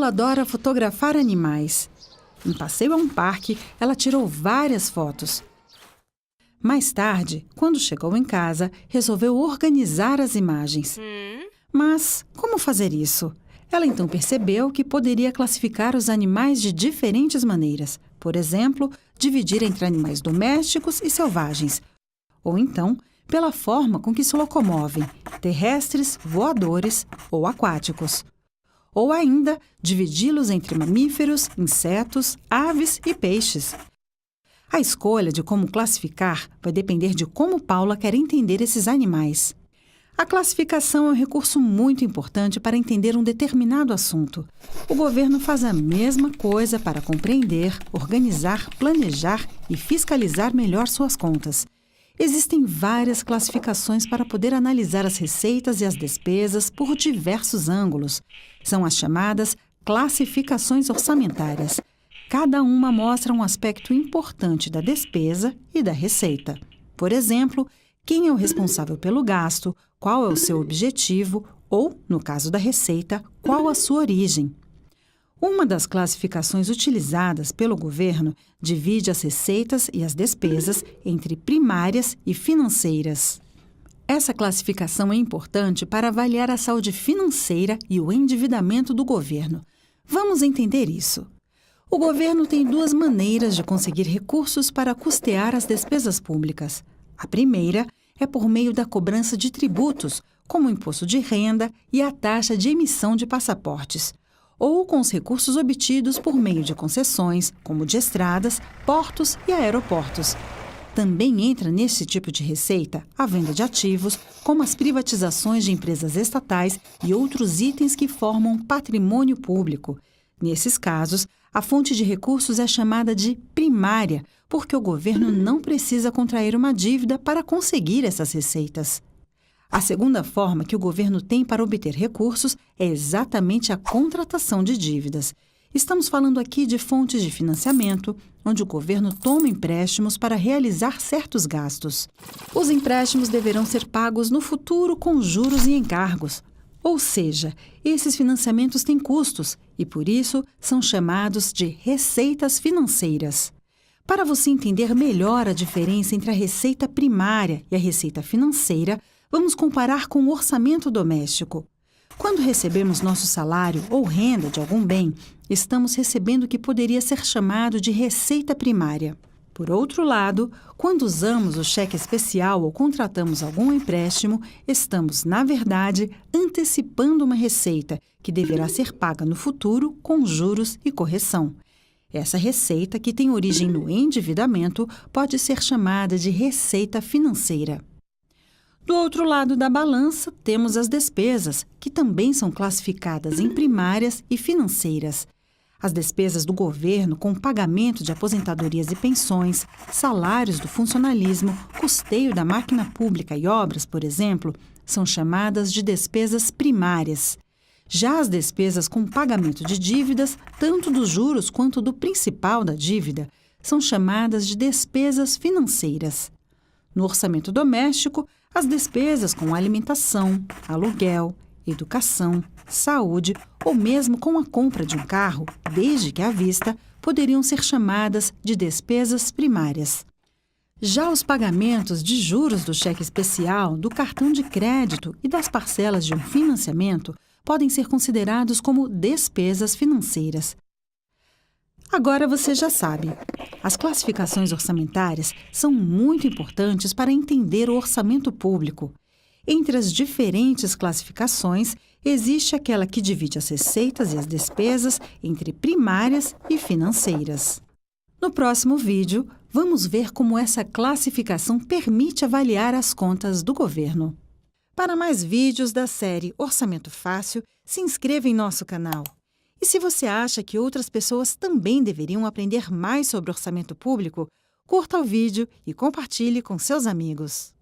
Paula adora fotografar animais. Em passeio a um parque, ela tirou várias fotos. Mais tarde, quando chegou em casa, resolveu organizar as imagens. Mas como fazer isso? Ela então percebeu que poderia classificar os animais de diferentes maneiras. Por exemplo, dividir entre animais domésticos e selvagens. Ou então, pela forma com que se locomovem, terrestres, voadores ou aquáticos. Ou ainda, dividi-los entre mamíferos, insetos, aves e peixes. A escolha de como classificar vai depender de como Paula quer entender esses animais. A classificação é um recurso muito importante para entender um determinado assunto. O governo faz a mesma coisa para compreender, organizar, planejar e fiscalizar melhor suas contas. Existem várias classificações para poder analisar as receitas e as despesas por diversos ângulos. São as chamadas classificações orçamentárias. Cada uma mostra um aspecto importante da despesa e da receita. Por exemplo, quem é o responsável pelo gasto, qual é o seu objetivo ou, no caso da receita, qual a sua origem. Uma das classificações utilizadas pelo governo divide as receitas e as despesas entre primárias e financeiras. Essa classificação é importante para avaliar a saúde financeira e o endividamento do governo. Vamos entender isso. O governo tem duas maneiras de conseguir recursos para custear as despesas públicas. A primeira é por meio da cobrança de tributos, como o imposto de renda e a taxa de emissão de passaportes, ou com os recursos obtidos por meio de concessões, como de estradas, portos e aeroportos. Também entra nesse tipo de receita a venda de ativos, como as privatizações de empresas estatais e outros itens que formam patrimônio público. Nesses casos, a fonte de recursos é chamada de primária, porque o governo não precisa contrair uma dívida para conseguir essas receitas. A segunda forma que o governo tem para obter recursos é exatamente a contratação de dívidas. Estamos falando aqui de fontes de financiamento, onde o governo toma empréstimos para realizar certos gastos. Os empréstimos deverão ser pagos no futuro com juros e encargos. Ou seja, esses financiamentos têm custos e, por isso, são chamados de receitas financeiras. Para você entender melhor a diferença entre a receita primária e a receita financeira, vamos comparar com o orçamento doméstico. Quando recebemos nosso salário ou renda de algum bem, estamos recebendo o que poderia ser chamado de receita primária. Por outro lado, quando usamos o cheque especial ou contratamos algum empréstimo, estamos, na verdade, antecipando uma receita que deverá ser paga no futuro com juros e correção. Essa receita, que tem origem no endividamento, pode ser chamada de receita financeira. Do outro lado da balança, temos as despesas, que também são classificadas em primárias e financeiras. As despesas do governo com pagamento de aposentadorias e pensões, salários do funcionalismo, custeio da máquina pública e obras, por exemplo, são chamadas de despesas primárias. Já as despesas com pagamento de dívidas, tanto dos juros quanto do principal da dívida, são chamadas de despesas financeiras. No orçamento doméstico, as despesas com alimentação, aluguel, educação, saúde ou mesmo com a compra de um carro, desde que à vista, poderiam ser chamadas de despesas primárias. Já os pagamentos de juros do cheque especial, do cartão de crédito e das parcelas de um financiamento podem ser considerados como despesas financeiras. Agora você já sabe, as classificações orçamentárias são muito importantes para entender o orçamento público. Entre as diferentes classificações, existe aquela que divide as receitas e as despesas entre primárias e financeiras. No próximo vídeo, vamos ver como essa classificação permite avaliar as contas do governo. Para mais vídeos da série Orçamento Fácil, se inscreva em nosso canal. E se você acha que outras pessoas também deveriam aprender mais sobre orçamento público, curta o vídeo e compartilhe com seus amigos.